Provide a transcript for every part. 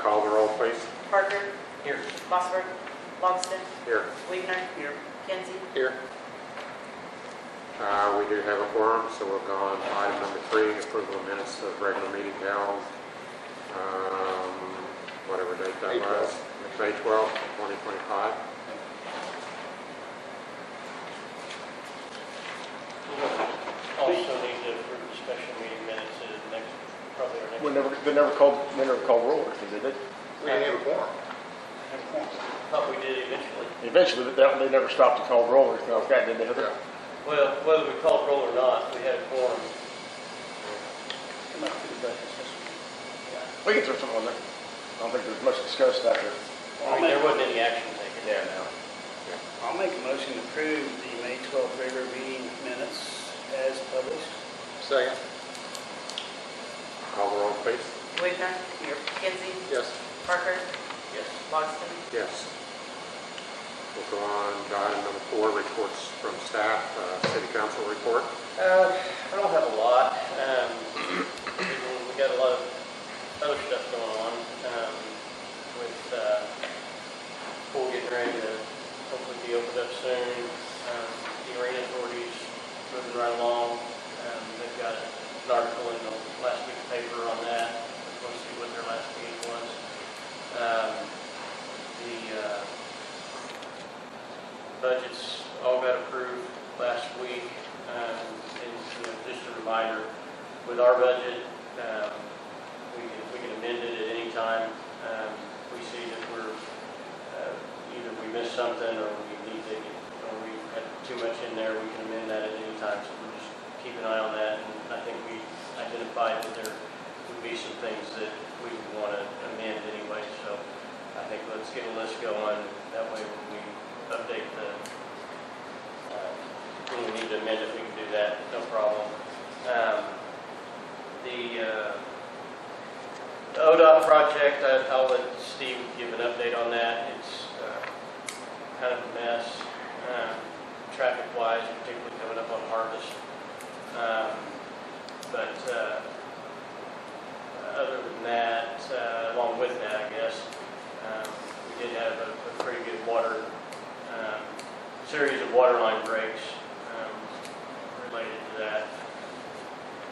Call the roll, please. Parker. Here. Mossberg. Longston. Here. Weaver. Here. Kinsey. Here. We do have a quorum, so we'll go on to item number 3, approval of minutes of regular meeting held, whatever date that was, May 12th, 2025. Also need to approve the special meeting minutes at next, probably our next. They never called roll, did they? We didn't have a quorum. Thought we did eventually. Eventually, they never stopped to call roll or anything like that, did they? Heather? Well, whether we called roll or not, we had a quorum. We can throw something on there. I don't think there's much discussed out there. I mean, there wasn't any action taken. Yeah, no. I'll make a motion to approve the May 12th regular meeting minutes as published. Second. Call the roll, please. Weaver. Here. Kinsey. Yes. Parker. Yes. Longston. Yes. We'll go on to item number 4, reports from staff, city council report. I don't have a lot. We got a lot of other stuff going on with pool getting ready to hopefully be opened up soon. The arena authorities moving right along. They've got an article in the last week's paper on that. Let's see what their last meeting was. The budgets all got approved last week. And just a reminder, with our budget, we can amend it at any time. We see that we're either we missed something or we had too much in there. We can amend that at any time. So we'll just keep an eye on that. And I think we identified that there would be some things that we would want to amend anyway. So I think let's get a list going. That way when we update when we need to amend it, we can do that, no problem. The ODOT project, I'll let Steve give an update on that. It's kind of a mess, traffic-wise, particularly coming up on Harvest. But other than that, along with that, I guess, we did have a pretty good series of water line breaks related to that.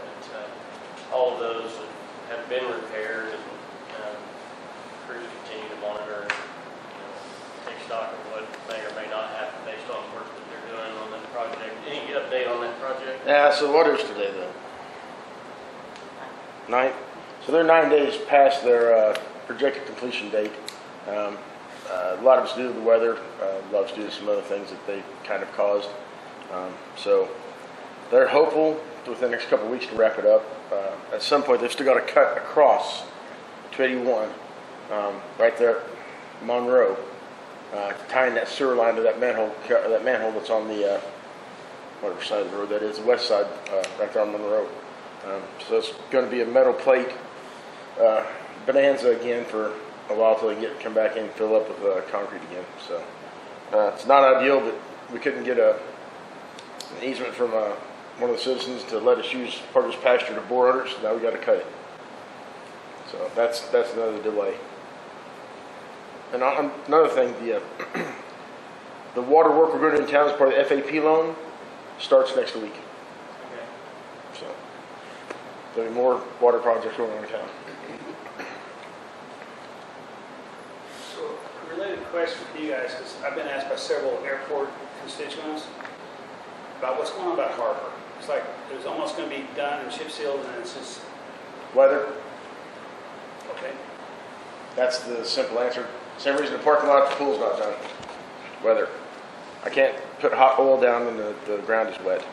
But all of those have been repaired, and crews continue to monitor and take stock of what may or may not happen based on the work that they're doing on that project. Any update on that project? Yeah, so what is today then? 9? So they're 9 days past their projected completion date. A lot of it's due to the weather, a lot of it's due to some other things that they kind of caused. So they're hopeful within the next couple of weeks to wrap it up. At some point, they've still got to cut across 281 right there at Monroe, tying that sewer line to that manhole that's on the whatever side of the road that is, the west side, right there on Monroe. So it's going to be a metal plate bonanza again for a while till they can come back in and fill up with concrete again. So it's not ideal, but we couldn't get an easement from one of the citizens to let us use part of his pasture to bore under it, so now we got to cut it. So that's another delay. And another thing, the water work we're going to do in town as part of the FAP loan starts next week. Okay. So there'll be more water projects going on in town. So, a related question for you guys, because I've been asked by several airport constituents about what's going on about Harbor. It's like it was almost going to be done and chip sealed, and then it's just Weather, okay. that's the simple answer. Same reason the parking lot, the pool's not done. Weather. I can't put hot oil down when the ground is wet,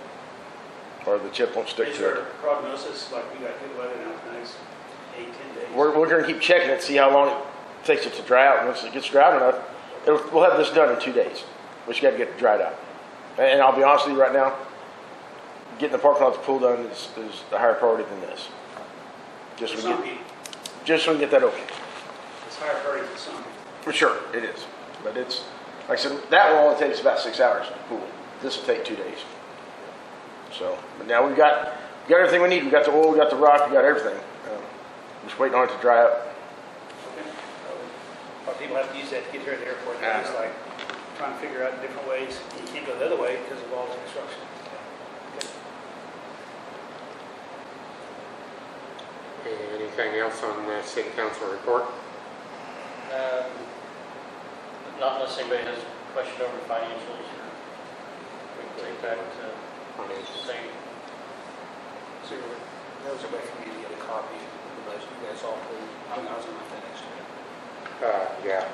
or the chip won't stick Is to there it. a prognosis like we got good weather now for the next 8-10 days? We're going to keep checking it, see how long it takes it to dry out. And once it gets dry enough, we'll have this done in 2 days. We just got to get it dried out. And I'll be honest with you right now, getting the parking lot, the pool done is a higher priority than this. Just For so some we people, can get that open. it's higher priority for some people. For sure, it is. But it's, like I said, that will only take us about 6 hours to pool. This will take 2 days. So, but now we got everything we need. We got the oil, we got the rock, we got everything. Just waiting on it to dry up. Okay. lot of people have to use that to get here at the airport. They're just like trying to figure out different ways. You can't go the other way because of all the construction. Anything else on the city council report? Not unless anybody has a question over financials, or we can take that to Financials. same. So that was a way for me to get a copy of the budget. You guys all approved. I was going to finish it. Yeah.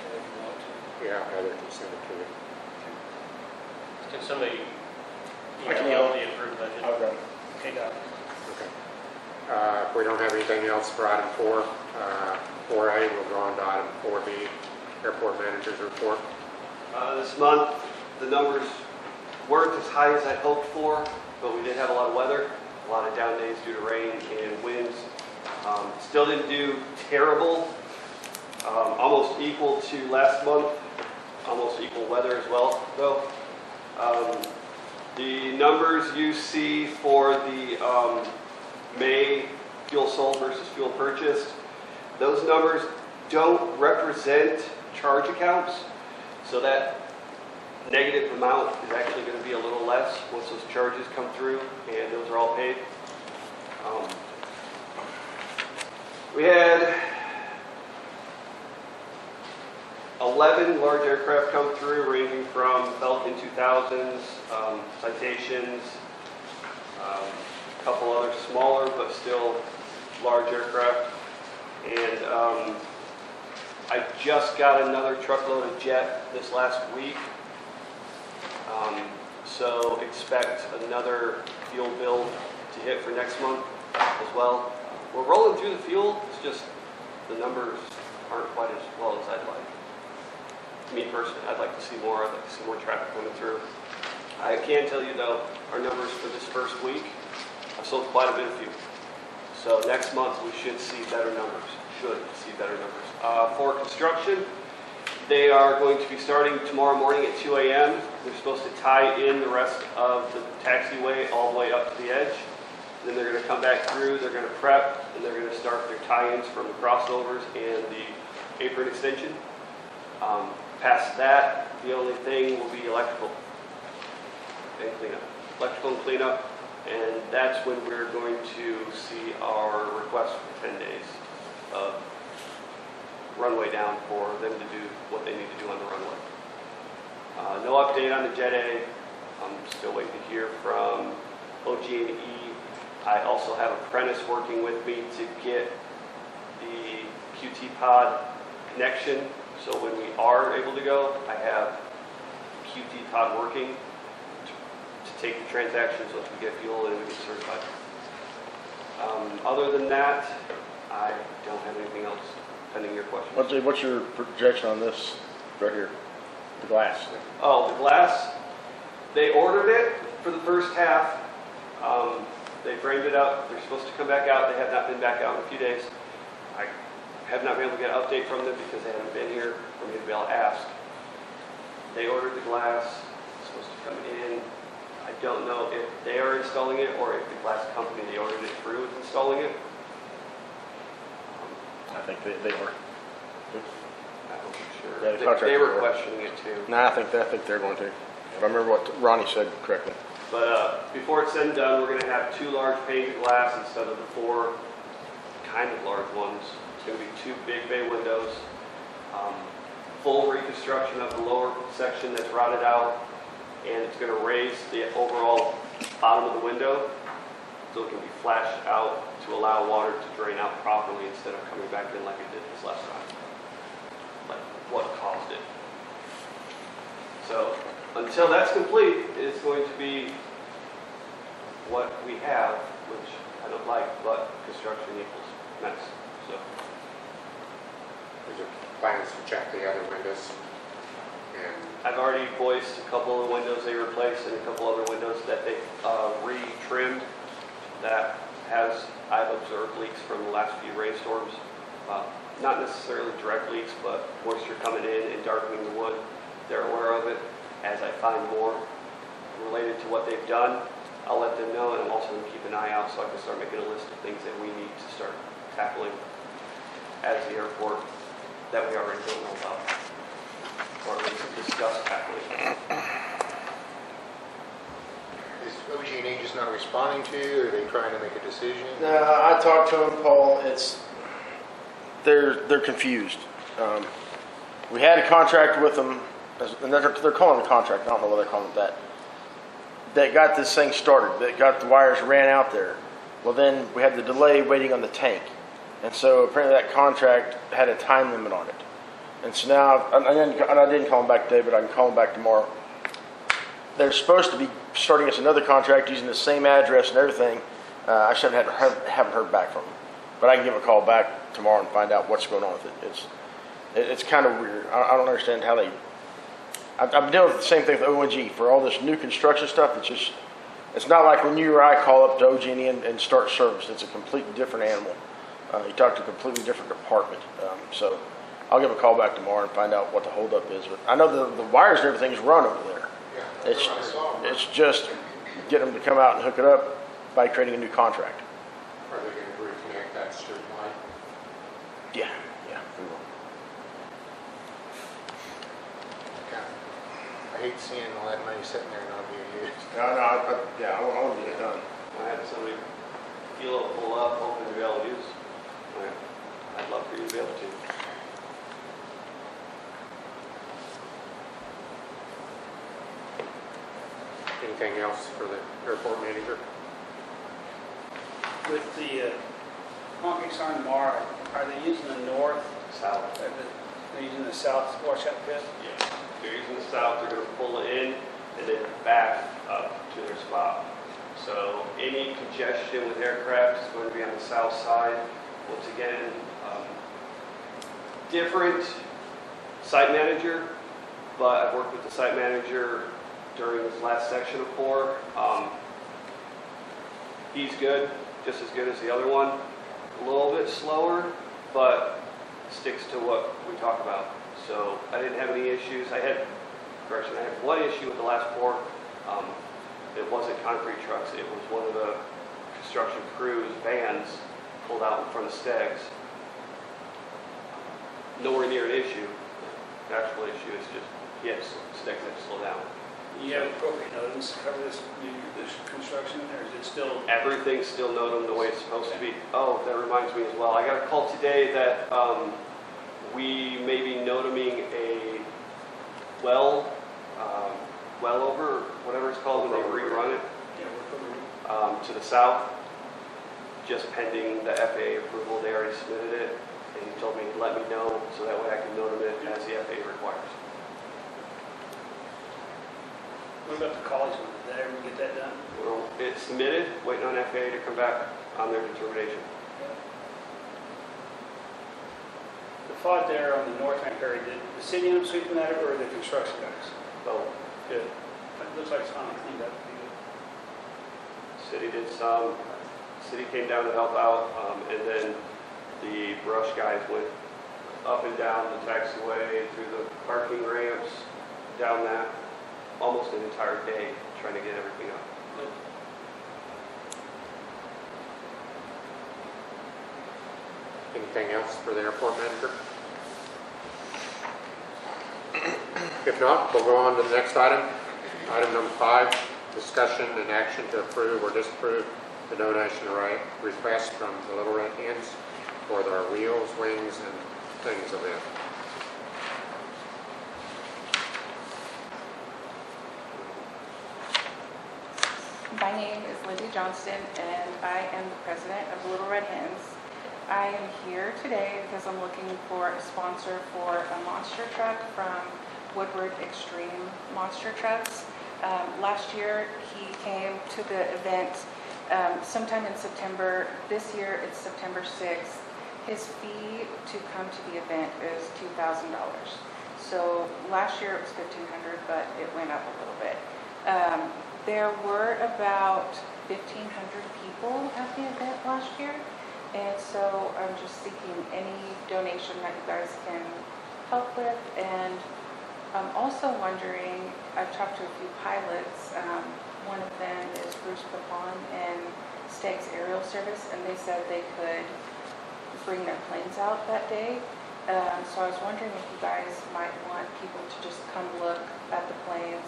If you want to. Yeah, Heather can send it to you. Can somebody I can email the approved budget? Okay. Okay, got it. Okay. If we don't have anything else for item 4A, we'll go on to item 4B, airport manager's report. This month, the numbers weren't as high as I'd hoped for, but we did have a lot of weather, a lot of down days due to rain and winds. Still didn't do terrible, almost equal to last month, almost equal weather as well, though. The numbers you see for the May fuel sold versus fuel purchased, those numbers don't represent charge accounts, so that negative amount is actually going to be a little less once those charges come through and those are all paid. We had 11 large aircraft come through, ranging from Falcon 2000s, Citations, a couple other smaller but still large aircraft. And I just got another truckload of jet this last week. So expect another fuel bill to hit for next month as well. We're rolling through the fuel, it's just the numbers aren't quite as well as I'd like. Me personally, I'd like to see more. I'd like to see more traffic coming through. I can tell you though, our numbers for this first week, I've sold quite a bit of fuel. So next month we should see better numbers. For construction, they are going to be starting tomorrow morning at 2 a.m. They're supposed to tie in the rest of the taxiway all the way up to the edge. Then they're going to come back through, they're going to prep, and they're going to start their tie-ins from the crossovers and the apron extension. Past that, the only thing will be electrical and cleanup. Electrical and cleanup, and that's when we're going to see our request for 10 days of runway down for them to do what they need to do on the runway. No update on the Jet A. I'm still waiting to hear from OG&E. I also have Apprentice working with me to get the QT pod connection. So when we are able to go, I have QT pod working to take the transactions once we get fuel and we get certified. Other than that, I don't have anything else pending your questions. What's your projection on this right here? The glass. Oh, the glass, they ordered it for the first half. They framed it up. They're supposed to come back out. They have not been back out in a few days. I have not been able to get an update from them because they haven't been here for me to be able to ask. They ordered the glass. It's supposed to come in. I don't know if they are installing it or if the glass company they ordered it through is installing it. I think they were. I wasn't sure. Yeah, the contractor They were were. questioning it too. No, I think they're going to. If I remember what Ronnie said correctly. But before it's said and done, we're going to have 2 large panes of glass instead of the 4 kind of large ones. It's going to be 2 big bay windows. Full reconstruction of the lower section that's rotted out, and it's going to raise the overall bottom of the window so it can be flashed out to allow water to drain out properly instead of coming back in like it did this last time, like what caused it. So until that's complete, it's going to be what we have, which I don't like, but construction equals mess. So There's your plans to check the other windows. And I've already voiced a couple of the windows they replaced and a couple other windows that they re-trimmed that I've observed leaks from the last few rainstorms. Not necessarily direct leaks, but moisture coming in and darkening the wood. They're aware of it. As I find more related to what they've done, I'll let them know, and I'm also going to keep an eye out so I can start making a list of things that we need to start tackling as the airport that we already don't know about, or at least discussed happily. Is OG&E just not responding to you? Are they trying to make a decision? I talked to them, Paul. They're confused. We had a contract with them, and they're calling it a contract. I don't know why they're calling it that. That got this thing started. That got the wires ran out there. Well, then we had the delay waiting on the tank, and so apparently that contract had a time limit on it. And so now, and I didn't call them back today, but I can call them back tomorrow. They're supposed to be starting us another contract using the same address and everything. I just haven't heard back from them. But I can give a call back tomorrow and find out what's going on with it. It's kind of weird. I don't understand how they. I've been dealing with the same thing with ONG for all this new construction stuff. It's not like when you or I call up to OG&E and start service. It's a completely different animal. You talk to a completely different department. So I'll give a call back tomorrow and find out what the holdup is. But I know the wires and everything's run over there. It's just get them to come out and hook it up by creating a new contract. Are they going to reconnect that strip line? Yeah, we will. Okay. I hate seeing all that money sitting there and not being used. I want to get it done. I had somebody feel it pull up, hoping to be able to use. I'd love for you to be able to. Anything else for the airport manager? With the concrete starting tomorrow, are they using the north? South. They're using the south washout pit? Yeah. They're using the south, they're going to pull it in and then back up to their spot. So any congestion with aircraft is going to be on the south side. Once again, different site manager, but I've worked with the site manager during this last section of 4. He's good, just as good as the other one. A little bit slower, but sticks to what we talk about. So I didn't have any issues. I had one issue with the last 4. It wasn't concrete trucks. It was one of the construction crew's vans pulled out in front of Stegs. Nowhere near an issue. The actual issue is just, yes, Stegs had to slow down. You have appropriate notice to cover this construction, or is it still? Everything's still noted the way it's supposed to be. Oh, that reminds me as well. I got a call today that we may be notaming a well over, whatever it's called when they rerun it, to the south, just pending the FAA approval. They already submitted it, and he told me to let me know so that way I can notam it as the FAA requires. What about the college one? Did they ever get that done? Well, it's submitted, waiting on FAA to come back on their determination. The FOD there on the north bank area, did the city end up sweeping that or the construction guys? So, Good. It looks like it's finally cleaned up. city did some, city came down to help out, and then the brush guys went up and down the taxiway, through the parking ramps, down that, almost an entire day, trying to get everything up. Anything else for the airport manager? If not, we'll go on to the next item. Item number 5, discussion and action to approve or disapprove the donation request from the Little Red Hens for their wheels, wings, and things event. My name is Lindy Johnston, and I am the president of Little Red Hens. I am here today because I'm looking for a sponsor for a monster truck from Woodward Extreme Monster Trucks. Last year, he came to the event sometime in September. This year, it's September 6th. His fee to come to the event is $2,000. So last year, it was $1,500, but it went up a little bit. There were about 1,500 people at the event last year, and so I'm just seeking any donation that you guys can help with. And I'm also wondering, I've talked to a few pilots. One of them is Bruce Papon and Steg's Aerial Service, and they said they could bring their planes out that day. So I was wondering if you guys might want people to just come look at the planes,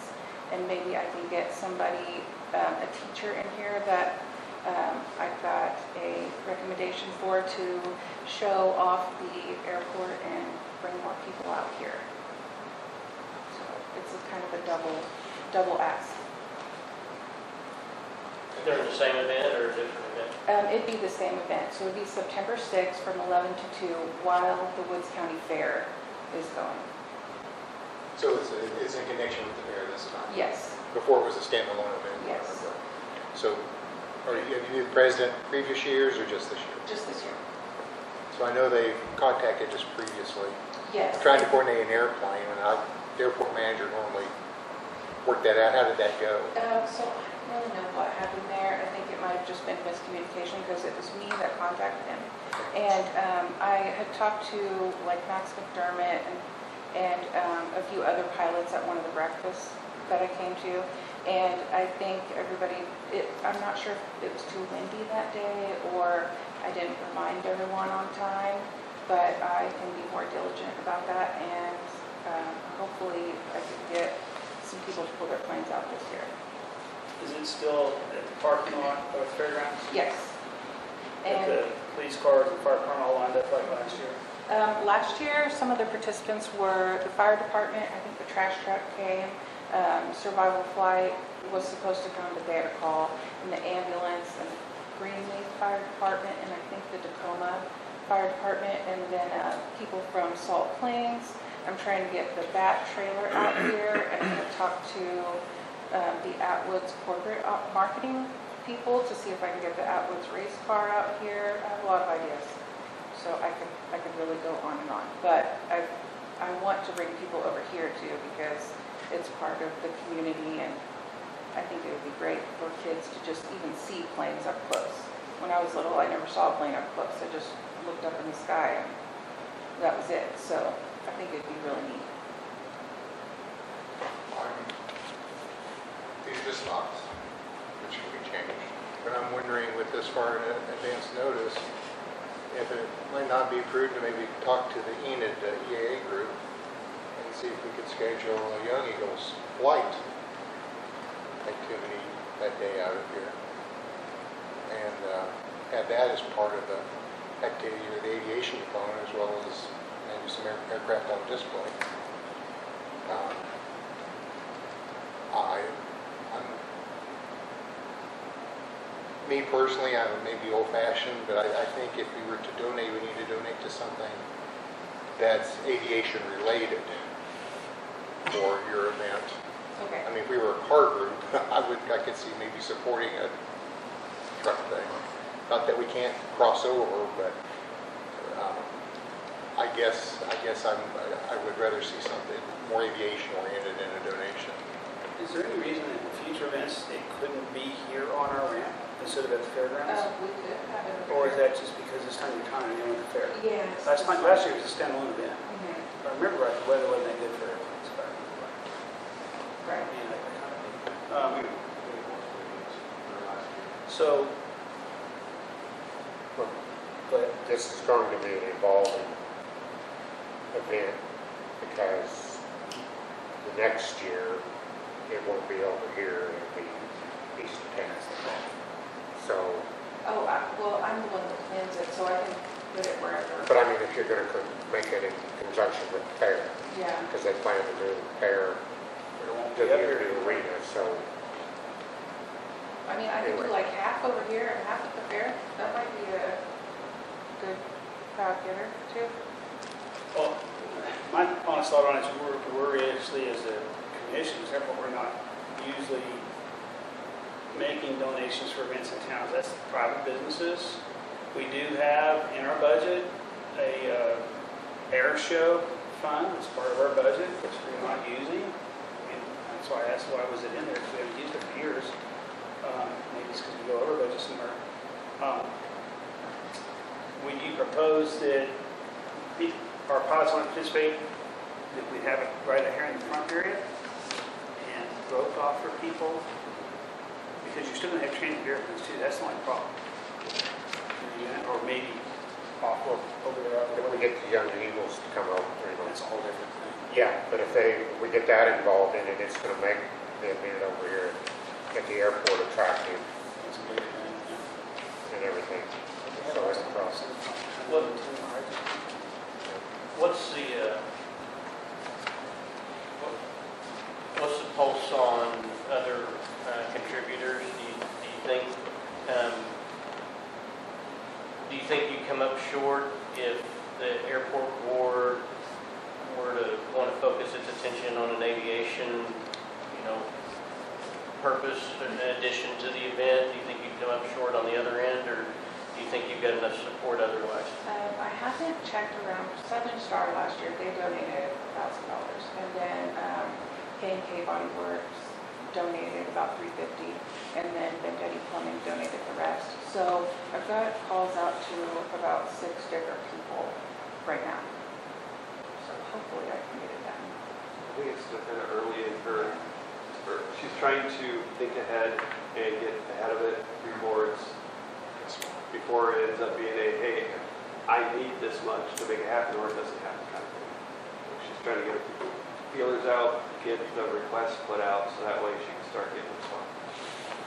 and maybe I can get somebody, a teacher in here that I've got a recommendation for to show off the airport and bring more people out here. So it's a kind of a double ask. They're the same event or a different event? It'd be the same event, so it'd be September 6th from 11 to 2 while the Woods County Fair is going. So it's in connection with the fair this time? Yes, Before it was a standalone event? Yes. So have you been the president previous years or just this year? just this year. So I know they've contacted us previously. Yes. I'm trying to coordinate an airplane, and the airport manager normally worked that out. How did that go? So I don't really know what happened there. I think it might have just been miscommunication because it was me that contacted him. And I had talked to like Max McDermott and a few other pilots at one of the breakfasts that I came to. And I think everybody, I'm not sure if it was too windy that day or I didn't remind everyone on time, but I can be more diligent about that, and hopefully I can get some people to pull their planes out this year. Is it still at the parking lot of the fairgrounds? Yes. With And the police cars and fire department all lined up like last year? last year, some of the participants were the fire department, I think the trash truck came, survival flight was supposed to come, but they had a call, and the ambulance, and Greenleaf Fire Department, and I think the Tacoma Fire Department, and then people from Salt Plains. I'm trying to get the BAT trailer out here, and I'm going to talk to the Atwoods corporate marketing people to see if I can get the Atwoods race car out here. I have a lot of ideas, so I could really go on and on. But I want to bring people over here too because it's part of the community, and I think it would be great for kids to just even see planes up close. When I was little, I never saw a plane up close. I just looked up in the sky and that was it. So I think it'd be really neat. These are just thoughts, which can be changed. But I'm wondering, with this far in advance notice, if it might not be prudent to maybe talk to the ENID, EAA group, and see if we could schedule a Young Eagles flight activity that day out of here. And have that as part of the activity with the aviation component, as well as maybe some aircraft on display. Me personally, I may be old-fashioned, but I think if we were to donate, we need to donate to something that's aviation related for your event. Okay. I mean, if we were a car group, I could see maybe supporting a truck thing. Not that we can't cross over, but I guess I would rather see something more aviation oriented in a donation. Is there any reason that in future events it couldn't be here on our ramp instead of at the fairgrounds? We could have it. Or is that just because this time of time you're at the fair? Yes. Last year was a standalone event. Mhm. If I remember right, the weather wasn't that good for airplanes. Right. So, but This is going to be an evolving event because the next year it won't be over here, it'll be east of town. So, Oh, well, I'm the one that plans it, so I can put it wherever. but I mean, if you're going to make it in conjunction with the fair, Yeah. because they plan to do the fair it won't to be up the here. arena, so I mean, I could do Anyway. like half over here and half at the fair. That might be a good crowd getter too. Well, my honest thought on it is we're actually, as a commission, as airport, we're not usually making donations for events in towns. That's private businesses. We do have in our budget a air show fund as part of our budget, which we're not using. And that's why I asked why was it in there, because we haven't used it for years. Maybe it's because we go over budget somewhere. Would you propose that our pilots want to participate, that we have it right here in the front area and rope off for people? Because you're still going to have training airplanes too. That's the only problem. Or maybe off of over there. If we get the young Eagles to come over, That's a whole different thing. yeah, but if we get that involved in it, it's gonna make the event over here at the airport attractive That's a big thing, yeah. and everything. So it's a process. What's the pulse on other contributors? Do you think you come up short if the airport board were to want to focus its attention on an aviation, purpose in addition to the event? Do you think you'd come up short on the other end, or do you think you've got enough support otherwise? I haven't checked around. Southern Star last year, they donated $1,000. And then K&K Body Works donated about $350. And then Vendetti Plumbing donated the rest. So I've got calls out to about 6 different people right now. So hopefully I can get it done. I think it's still kind of early in her, she's trying to think ahead and get ahead of it before it ends up being hey, I need this much to make it happen, or it doesn't happen kind of thing. She's trying to get feelers out, get the requests put out, so that way she can start getting response.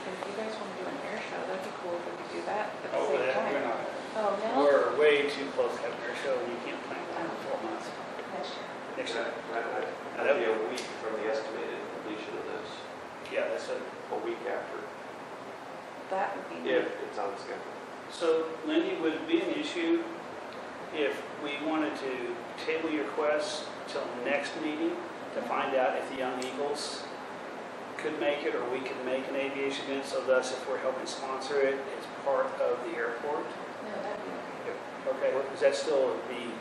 If you guys want to do an air show, that'd be cool if we could do that at the Oh, same we're time. not. Oh, no? We're way too close to having our show, and you can't plan that for 4 months. Next year. Next year. That'd be a week from the estimated completion of this, Yeah, that's it. a week after, That would be if neat. it's on schedule. So, Lindy, would it be an issue if we wanted to table your requests till next meeting to find out if the Young Eagles could make it, or we could make an aviation event, so thus if we're helping sponsor it, it's part of the airport? No, that'd be okay. Okay, is that still the,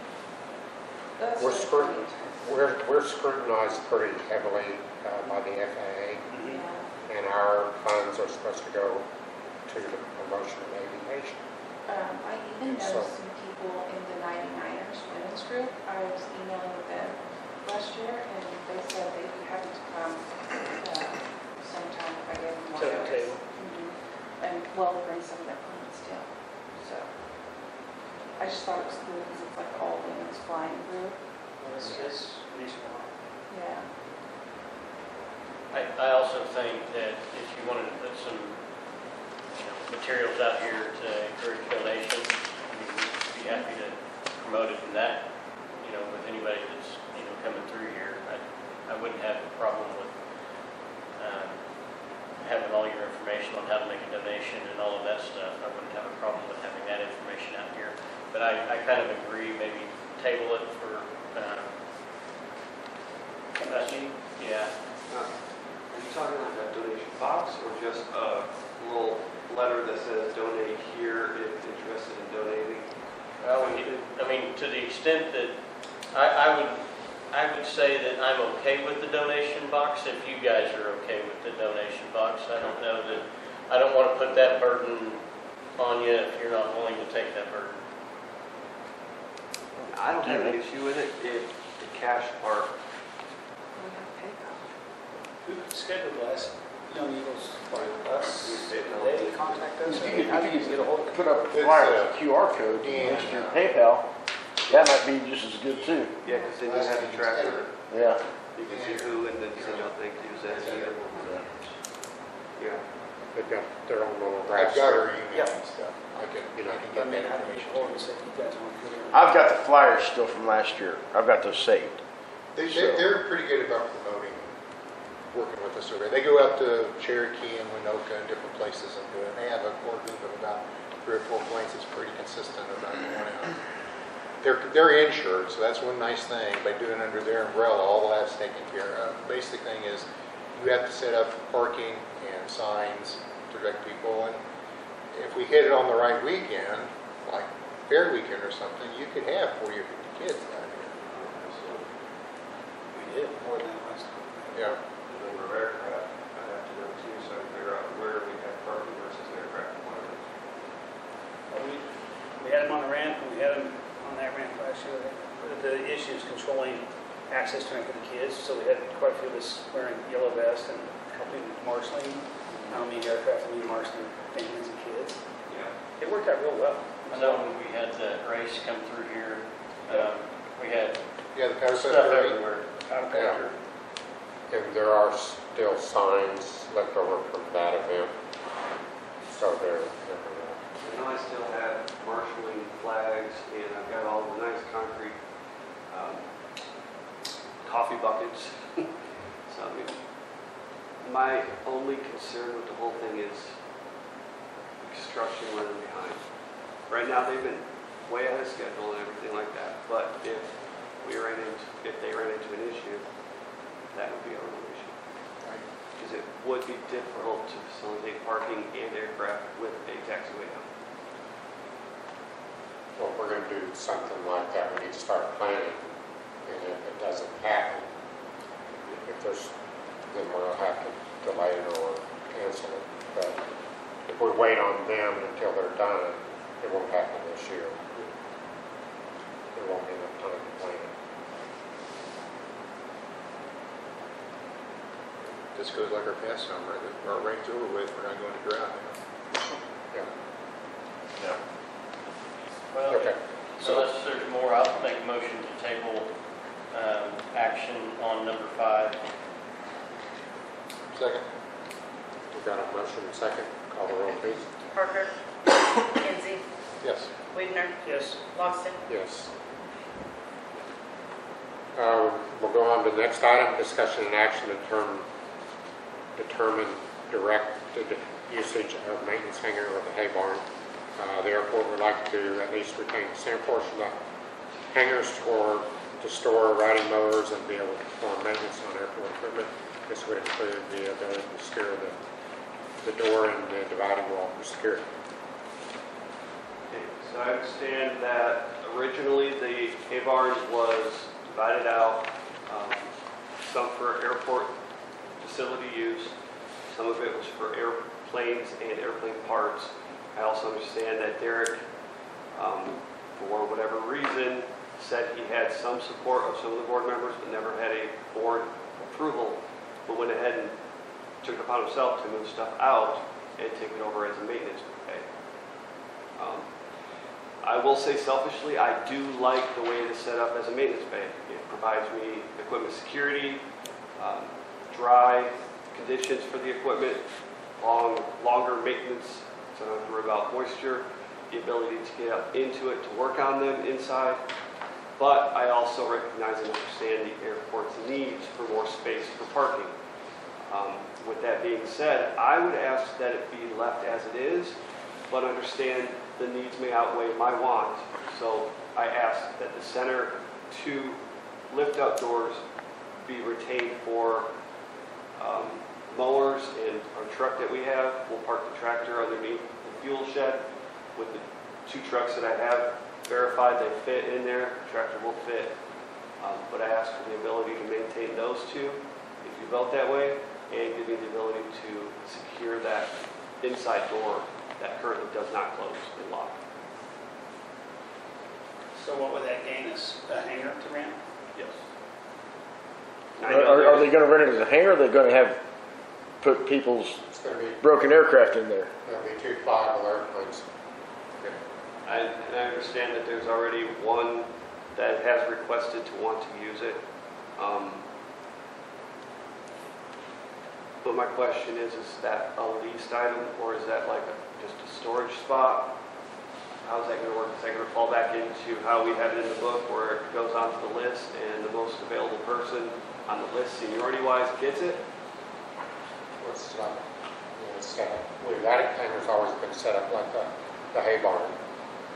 That's We're what screwed. we- We're scrutinized pretty heavily by the FAA, Yeah. and our funds are supposed to go to the promotion of aviation. I even know So- some people in the 99ers women's group. I was emailing with them last year, and they said they'd be happy to come sometime if I gave them more To the notice. table. And well, bring some of their clients too. So I just thought it was cool because it's like all women's flying group. it's nationwide? Yeah. I also think that if you wanted to put some, materials out here to encourage donations, we'd be happy to promote it in that, with anybody that's, coming through here. I wouldn't have a problem with having all your information on how to make a donation and all of that stuff. I wouldn't have a problem with having that information out here. But I kind of agree, maybe table it for, yeah. Are you talking like a donation box, or just a little letter that says donate here if interested in donating? Well, to the extent that I would say that I'm okay with the donation box if you guys are okay with the donation box. I don't want to put that burden on you if you're not willing to take that burden. I don't have an issue with it if the cash part. We have PayPal. Who scheduled us? Young Eagles, us? They They contact us? If you could get a hold of put up a It's, flyer with a QR code next to your PayPal, that might be just as good too. Yeah, because then you have to track it. Yeah. You can see who and then send out thank yous. That's either. Yeah. They've got their own little I've grass. got her email Yeah. and stuff. I can I get mean, that I can information. hold and say, you guys want to do it? I've got the flyers still from last year. I've got those saved. They're pretty good about promoting, working with us over there. They go out to Cherokee and Winoka and different places and do it. They have a core group of about 3 or 4 planes that's pretty consistent about going out. They're insured, so that's one nice thing. By doing it under their umbrella, all that's taken care of. The basic thing is you have to set up parking and signs to direct people. And if we hit it on the right weekend, like Fair Weekend or something, you could have 40 or 50 kids out here. We did, more than that last time. Yeah. And then for aircraft, I have to go too, so I figure out where we have parking versus aircraft. Well, we had them on the ramp, and we had them on that ramp last year. The issue is controlling access to it for the kids, so we had quite a few of us wearing yellow vests and helping marshalling. I don't mean aircraft, I mean marshalling families and kids. Yeah. It worked out real well. I know when we had that race come through here, we had Yeah, the past stuff February. everywhere. Out of Yeah. picture. And there are still signs left over from that event. So they're I know I still have marshalling flags, and I've got all the nice concrete coffee buckets. So, I mean, my only concern with the whole thing is construction running behind. Right now, they've been way ahead of schedule and everything like that, but if they ran into an issue, that would be our own issue. Because it would be difficult to facilitate parking and aircraft with a taxiway down. well, if we're going to do something like that, we need to start planning. And if it doesn't happen, then we'll have to delay it or cancel it. But if we wait on them until they're done, it won't happen this year. There won't be enough time to plan it. This goes like our past summer, our rain's over with, we're not going to drought now. Yeah. Well, Okay. so unless there's more, I'll make a motion to table action on number 5. Second? We've got a motion and second. Call the roll, please. Parker, Kinsey, Yes. Wigner, Yes. Longston. Yes. We'll go on to the next item, discussion and action to determine directed usage of maintenance hangar or the hay barn. The airport would like to at least retain the same portion of the hangars to store riding mowers and be able to perform maintenance on airport equipment. This would include the ability to secure the door and the dividing wall for security. Okay, so I understand that originally the hay barn was divided out, some for airport facility use, some of it was for airplanes and airplane parts. I also understand that Derek, for whatever reason, said he had some support of some of the board members, but never had a board approval, but went ahead and took it upon himself to move stuff out and take it over as a maintenance bay. I will say selfishly, I do like the way it is set up as a maintenance bay. It provides me equipment security, dry conditions for the equipment, longer maintenance, so I don't have to worry about moisture, the ability to get up into it to work on them inside. But I also recognize and understand the airport's needs for more space for parking. With that being said, I would ask that it be left as it is, but understand the needs may outweigh my want. So I ask that the center 2 lift-up doors be retained for mowers and our truck that we have. We'll park the tractor underneath the fuel shed with the 2 trucks that I have verified they fit in there. The tractor will fit. But I ask for the ability to maintain those 2 if you vote that way, and give me the ability to secure that inside door that currently does not close and lock. So what would that gain us? A hangar to rent? Yes. Are they going to rent it as a hangar, or are they going to put people's It's going to be, broken aircraft in there? there'll be 2 flyable airplanes. And I understand that there's already one that has requested to want to use it. But my question is that a leased item, or is that like just a storage spot? How's that going to work? Is that going to fall back into how we have it in the book, where it goes onto the list and the most available person on the list seniority-wise gets it? It's set up, that hangar's always been set up like the hay barn,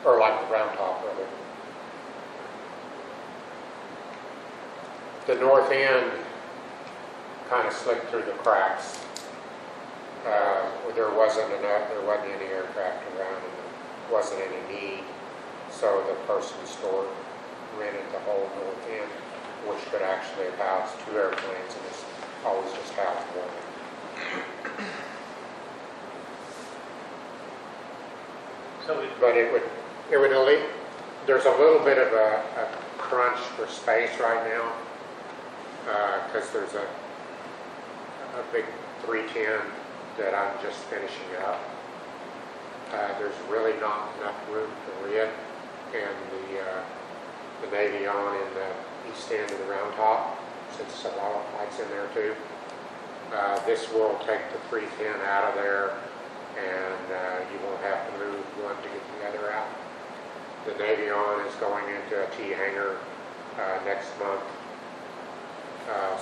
or like the round top, rather. The north end kind of slipped through the cracks. There wasn't any aircraft around, and there wasn't any need. So the person rented the whole north end, which could actually house 2 airplanes, and it's always just housed 1. But it would at least, there's a little bit of a crunch for space right now, because there's a big 310 that I'm just finishing up. There's really not enough room for it, and the Navy on in the east end of the round top, since a lot of lights in there too. This will take the 310 out of there, and you won't have to move one to get the other out. The Navy on is going into a T hangar next month,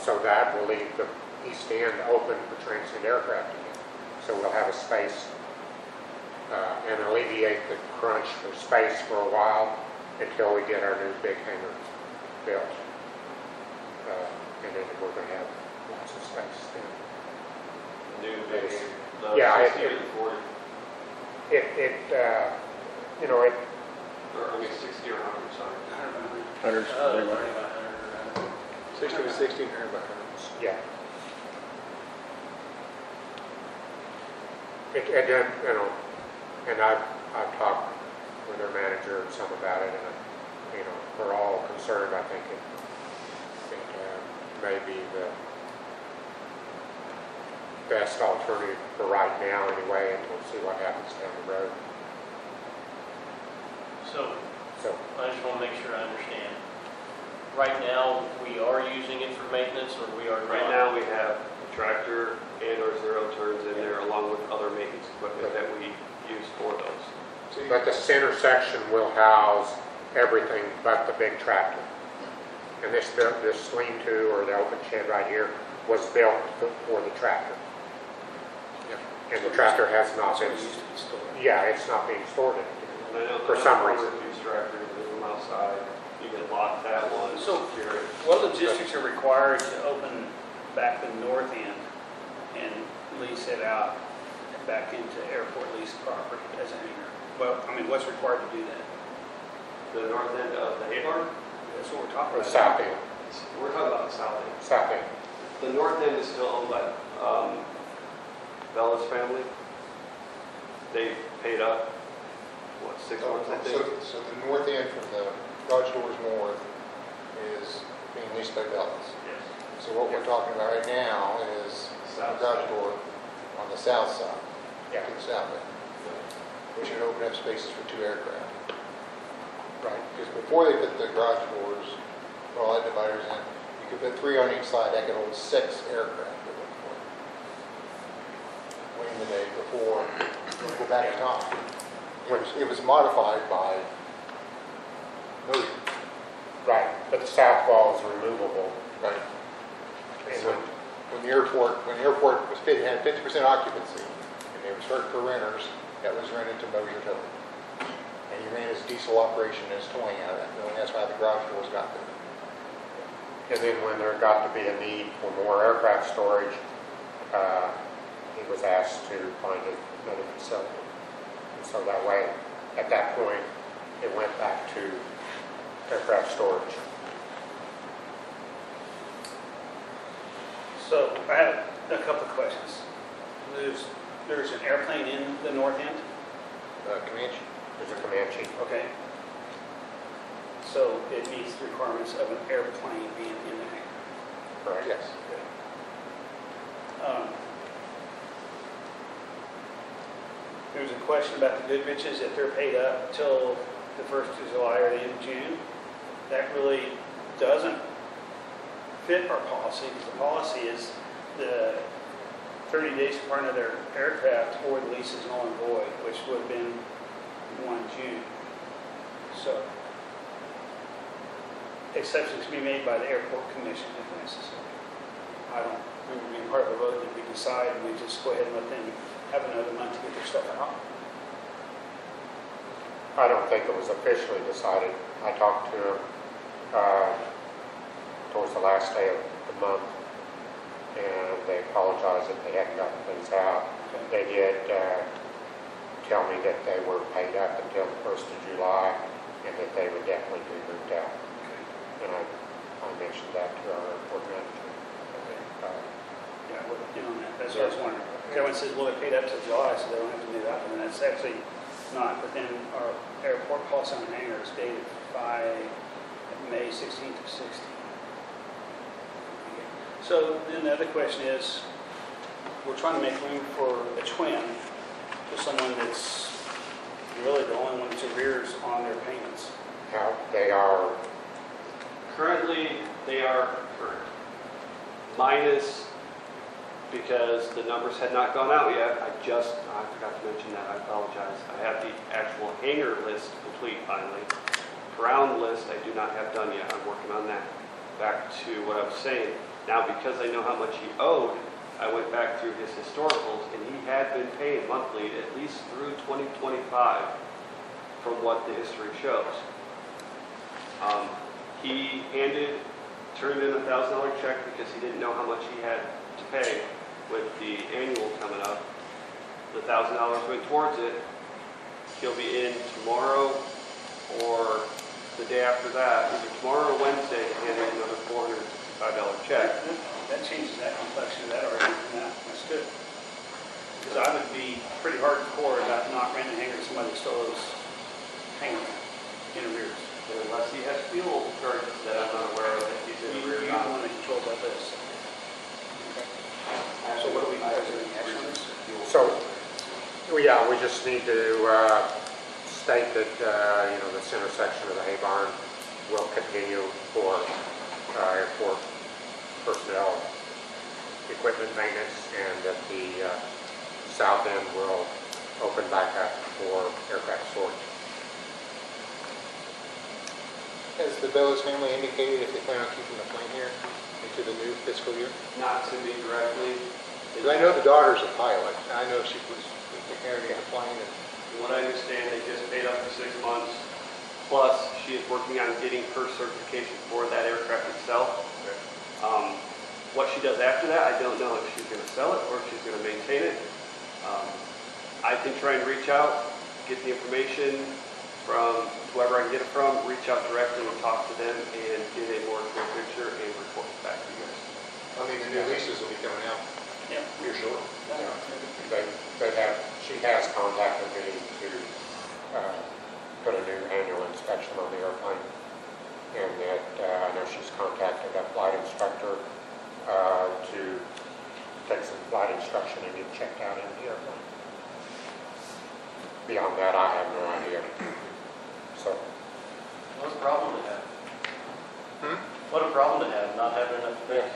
so that will leave the east end open for transient aircraft again. So we'll have a space and alleviate the crunch for space for a while until we get our new big hangar built. And then we're going to have lots of space then. New big, Yeah, 60 or the 40, you know, it, or I mean 60 or 100, sorry. Hundreds, pretty much. 60 to 16 airbags. yeah. And then, you know, and I've talked with their manager and some about it, and, you know, we're all concerned. I think it may be the best alternative for right now anyway, and we'll see what happens down the road. So So, I just want to make sure I understand. Right now, we are using it for maintenance, or we are not? Right now, we have a tractor and our zero turns in there, along with other maintenance equipment that we use for those. but the center section will house everything but the big tractor. And this lean-to or the open shed right here was built for the tractor. And the tractor has not been, Used to be stored. yeah, it's not being stored in. And I know For some reason. Refuse tractors, leave them outside, you can lock that one, So- secure it. What logistics are required to open back the north end and lease it out back into airport lease property as a hangar? Well, I mean, what's required to do that? The north end of the hay barn, That's what we're talking Or about. south end, we're talking about the south end. south end. The north end is still owned by Bella's family. They paid up, what, 6 months, I think? So the north end from the garage doors north is being leased by Bellas. Yes. So what we're talking about right now is the South garage side. door on the south side, Yeah, to the south end, which should open up spaces for 2 aircraft. right. Because before they put the garage doors, put all that dividers in, you could put 3 on each side, that could hold 6 aircraft. Way in the day before, go back in time. It was modified by Moody. Right, but the south wall is removable. Right. And So when the airport was had 50% occupancy, and they were starting for renters, that was rented to Moser Towing. And he ran his diesel operation as towing out of that building, that's why the garage doors got there. And then when there got to be a need for more aircraft storage, he was asked to find another facility. And so that way, at that point, it went back to aircraft storage. So I have a couple of questions. There's an airplane in the north end? Comanche. There's a Comanche. Okay. So it meets the requirements of an airplane being in the hangar. Correct. Yes. There's a question about the Goodriches, if they're paid up till the 1st of July or the end of June. That really doesn't fit our policy, because the policy is the 30 days for another aircraft or the lease is null and void, which would have been 1 June. So exceptions can be made by the airport commission if necessary. I don't remember being part of a vote that we decide and we just go ahead and let them have another month to get their stuff out. I don't think it was officially decided. I talked to him towards the last day of the month, and they apologized that they hadn't gotten things out. They did tell me that they were paid up until the 1st of July, and that they would definitely be moved out. And I mentioned that to our airport manager. Yeah, I wouldn't get on that. That's what I was wondering. Everyone says, well, they're paid up till July, so they don't have to move out. And that's actually not within our airport policy on the hangar. It's dated by May 16th of 16. So then the other question is, we're trying to make room for a twin, for someone that's hangers on their payments? How they are, Currently, they are current. Minus, because the numbers had not gone out yet, I forgot to mention that, I apologize. I have the actual hanger list complete finally. Ground list, I do not have done yet, I'm working on that. Back to what I was saying, now because I know how much he owed, I went back through his historicals, and he had been paying monthly at least through 2025 from what the history shows. He turned in a $1,000 check because he didn't know how much he had to pay with the annual coming up. The $1,000 went towards it. He'll be in tomorrow or the day after that, either tomorrow or Wednesday, to hand in another $465 check. That changes that complexion of that already. Yeah, that's good. Because I would be pretty hardcore about not renting a hanger to somebody that still owes hanger in arrears. And unless he has fuel charges that I'm not aware of, that he's in You're arrears the on. one that controls that list. So what do we, is there any action on this? so, yeah, we just need to state that, this intersection of the hay barn will continue for airport personnel, equipment maintenance, and that the south end will open back up for aircraft storage. Has the Bellows family indicated if they plan on keeping the plane here into the new fiscal year? Not to me directly. 'Cause I know the daughter's a pilot. I know she was carrying the plane and From what I understand, they just paid up for 6 months. Plus, she is working on getting her certification for that aircraft itself. What she does after that, I don't know if she's going to sell it or if she's going to maintain it. I can try and reach out, get the information from whoever I can get it from, reach out directly and talk to them and get a more clear picture and report back to you guys. I mean, the new leases will be coming out. Yeah. You're sure? She has contacted me to put a new annual inspection on the airplane, and that I know she's contacted a flight instructor to take some flight instruction and get checked out in the airplane. Beyond that, I have no idea. So, What a problem to have. What a problem to have, not having enough space.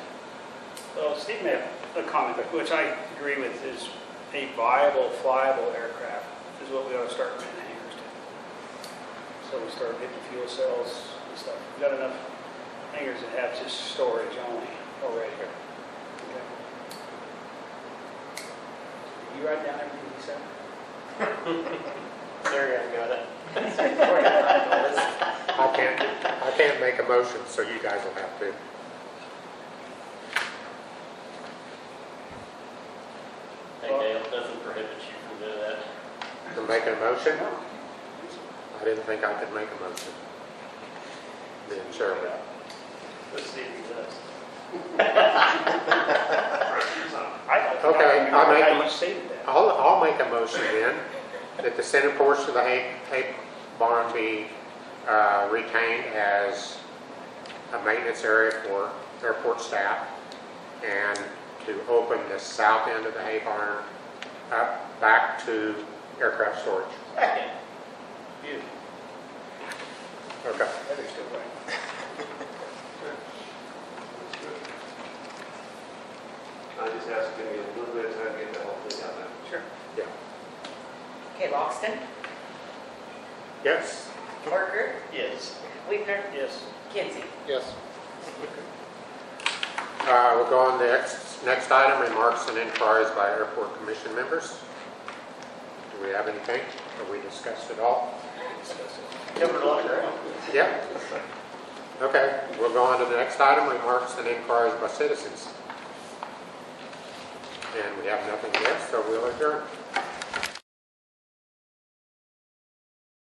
Well, Steve made a comment, which I agree with, is a viable, flyable aircraft is what we ought to start renting hangars to. So we start getting fuel cells and stuff. We've got enough hangars that have just storage only already. Okay. You write down everything he said? There, I got it. I can't make a motion, so you guys will have to. Hey Dale, nothing prohibits you from doing that. To make a motion? I didn't think I could make a motion. Being chairman. Let's see if he does. Okay, I'll make how a- you stated that. I'll make a motion then, that the center portion of the hay barn be retained as a maintenance area for airport staff, and to open the south end of the hay barn up back to aircraft storage. Second. Beautiful. Okay. That is good, right? I just asked him to get a little bit of time to get that whole thing out there. Sure. Yeah. Okay, Loxton, Yes? Parker, Yes. Weaver, Yes. Kinsey. Yes. We'll go on to the next item, remarks and inquiries by airport commission members. Do we have anything? Have we discussed it all? Covered a lot of ground. Yeah. Okay, we'll go on to the next item, remarks and inquiries by citizens. And we have nothing there, so we'll adjourn.